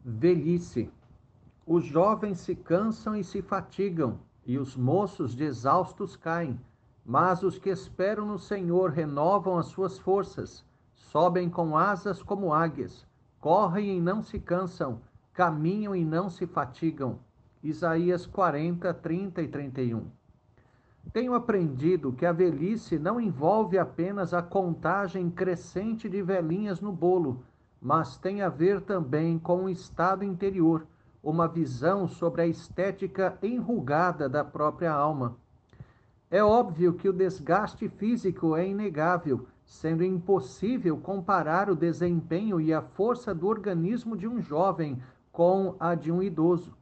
Velhice. Os jovens se cansam e se fatigam, e os moços de exaustos caem. Mas os que esperam no Senhor renovam as suas forças, sobem com asas como águias, correm e não se cansam, caminham e não se fatigam. Isaías 40, 30 e 31. Tenho aprendido que a velhice não envolve apenas a contagem crescente de velhinhas no bolo, mas tem a ver também com o estado interior, uma visão sobre a estética enrugada da própria alma. É óbvio que o desgaste físico é inegável, sendo impossível comparar o desempenho e a força do organismo de um jovem com a de um idoso.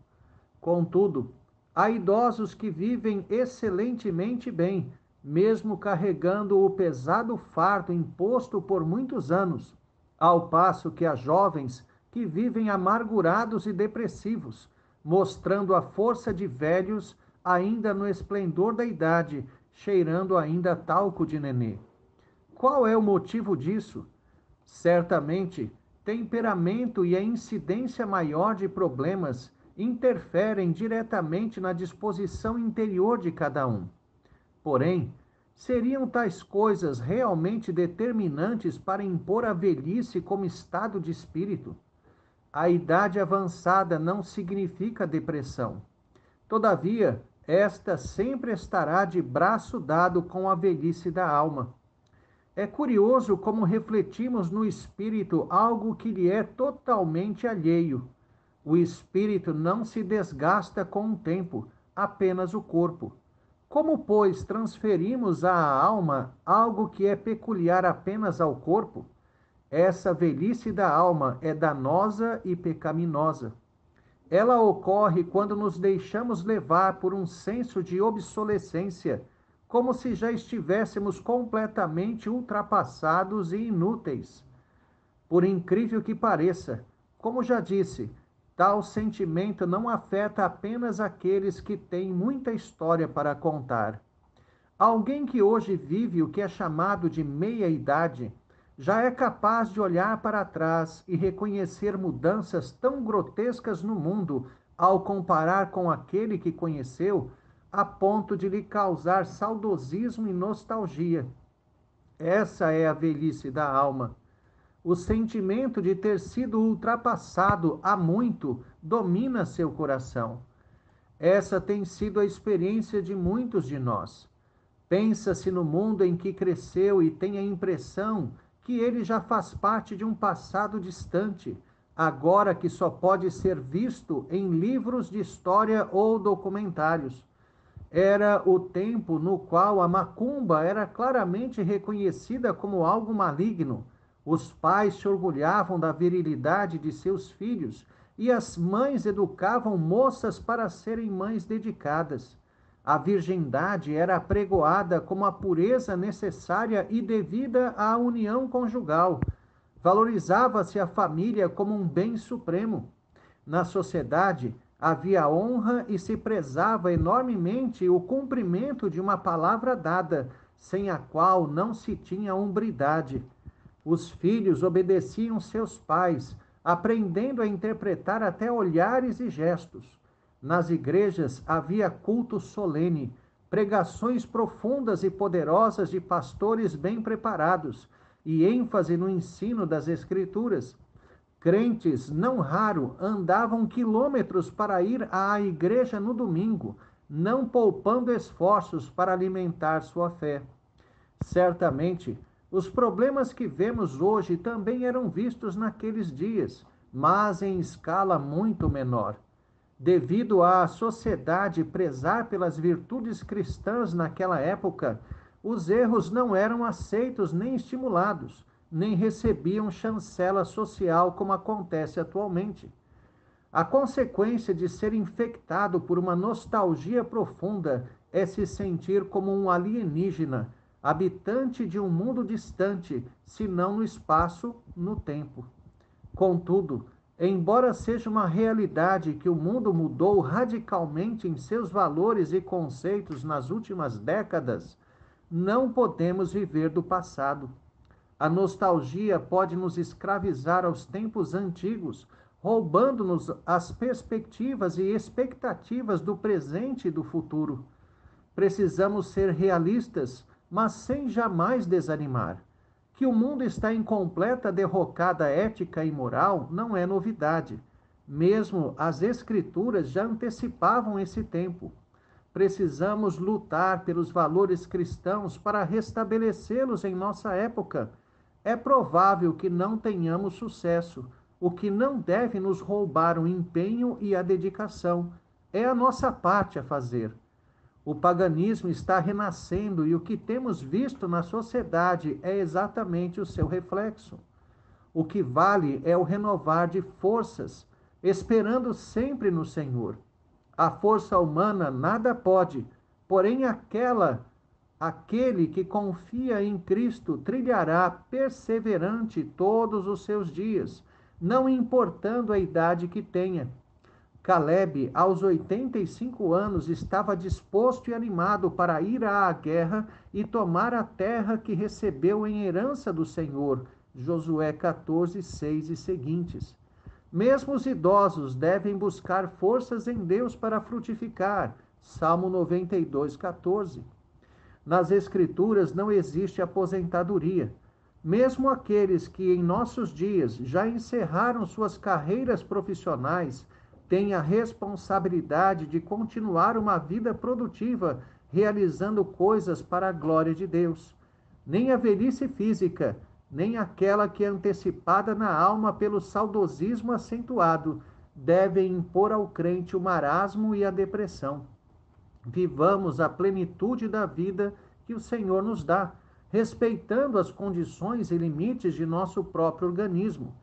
Contudo, há idosos que vivem excelentemente bem, mesmo carregando o pesado fardo imposto por muitos anos, ao passo que há jovens que vivem amargurados e depressivos, mostrando a força de velhos ainda no esplendor da idade, cheirando ainda talco de nenê. Qual é o motivo disso? Certamente, temperamento e a incidência maior de problemas interferem diretamente na disposição interior de cada um. Porém, seriam tais coisas realmente determinantes para impor a velhice como estado de espírito? A idade avançada não significa depressão. Todavia, esta sempre estará de braço dado com a velhice da alma. É curioso como refletimos no espírito algo que lhe é totalmente alheio. O espírito não se desgasta com o tempo, apenas o corpo. Como, pois, transferimos à alma algo que é peculiar apenas ao corpo? Essa velhice da alma é danosa e pecaminosa. Ela ocorre quando nos deixamos levar por um senso de obsolescência, como se já estivéssemos completamente ultrapassados e inúteis. Por incrível que pareça, como já disse, tal sentimento não afeta apenas aqueles que têm muita história para contar. Alguém que hoje vive o que é chamado de meia-idade já é capaz de olhar para trás e reconhecer mudanças tão grotescas no mundo ao comparar com aquele que conheceu, a ponto de lhe causar saudosismo e nostalgia. Essa é a velhice da alma. O sentimento de ter sido ultrapassado há muito domina seu coração. Essa tem sido a experiência de muitos de nós. Pensa-se no mundo em que cresceu e tem a impressão que ele já faz parte de um passado distante, agora que só pode ser visto em livros de história ou documentários. Era o tempo no qual a macumba era claramente reconhecida como algo maligno. Os pais se orgulhavam da virilidade de seus filhos e as mães educavam moças para serem mães dedicadas. A virgindade era apregoada como a pureza necessária e devida à união conjugal. Valorizava-se a família como um bem supremo. Na sociedade, havia honra e se prezava enormemente o cumprimento de uma palavra dada, sem a qual não se tinha hombridade. Os filhos obedeciam seus pais, aprendendo a interpretar até olhares e gestos. Nas igrejas havia culto solene, pregações profundas e poderosas de pastores bem preparados e ênfase no ensino das Escrituras. Crentes, não raro, andavam quilômetros para ir à igreja no domingo, não poupando esforços para alimentar sua fé. Certamente, os problemas que vemos hoje também eram vistos naqueles dias, mas em escala muito menor. Devido à sociedade prezar pelas virtudes cristãs naquela época, os erros não eram aceitos nem estimulados, nem recebiam chancela social como acontece atualmente. A consequência de ser infectado por uma nostalgia profunda é se sentir como um alienígena, habitante de um mundo distante, se não no espaço, no tempo. Contudo, embora seja uma realidade que o mundo mudou radicalmente em seus valores e conceitos nas últimas décadas, não podemos viver do passado. A nostalgia pode nos escravizar aos tempos antigos, roubando-nos as perspectivas e expectativas do presente e do futuro. Precisamos ser realistas, mas sem jamais desanimar. Que o mundo está em completa derrocada ética e moral não é novidade. Mesmo as Escrituras já antecipavam esse tempo. Precisamos lutar pelos valores cristãos para restabelecê-los em nossa época. É provável que não tenhamos sucesso, o que não deve nos roubar o empenho e a dedicação. É a nossa parte a fazer. O paganismo está renascendo e o que temos visto na sociedade é exatamente o seu reflexo. O que vale é o renovar de forças, esperando sempre no Senhor. A força humana nada pode, porém aquele que confia em Cristo trilhará perseverante todos os seus dias, não importando a idade que tenha. Caleb, aos 85 anos, estava disposto e animado para ir à guerra e tomar a terra que recebeu em herança do Senhor. Josué 14, 6 e seguintes. Mesmo os idosos devem buscar forças em Deus para frutificar. Salmo 92, 14. Nas Escrituras não existe aposentadoria. Mesmo aqueles que em nossos dias já encerraram suas carreiras profissionais têm a responsabilidade de continuar uma vida produtiva, realizando coisas para a glória de Deus. Nem a velhice física, nem aquela que é antecipada na alma pelo saudosismo acentuado, devem impor ao crente o marasmo e a depressão. Vivamos a plenitude da vida que o Senhor nos dá, respeitando as condições e limites de nosso próprio organismo.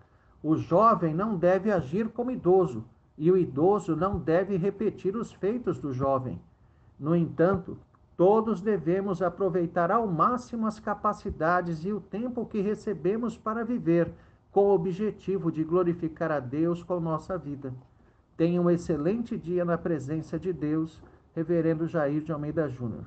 O jovem não deve agir como idoso, e o idoso não deve repetir os feitos do jovem. No entanto, todos devemos aproveitar ao máximo as capacidades e o tempo que recebemos para viver, com o objetivo de glorificar a Deus com nossa vida. Tenha um excelente dia na presença de Deus. Reverendo Jair de Almeida Júnior.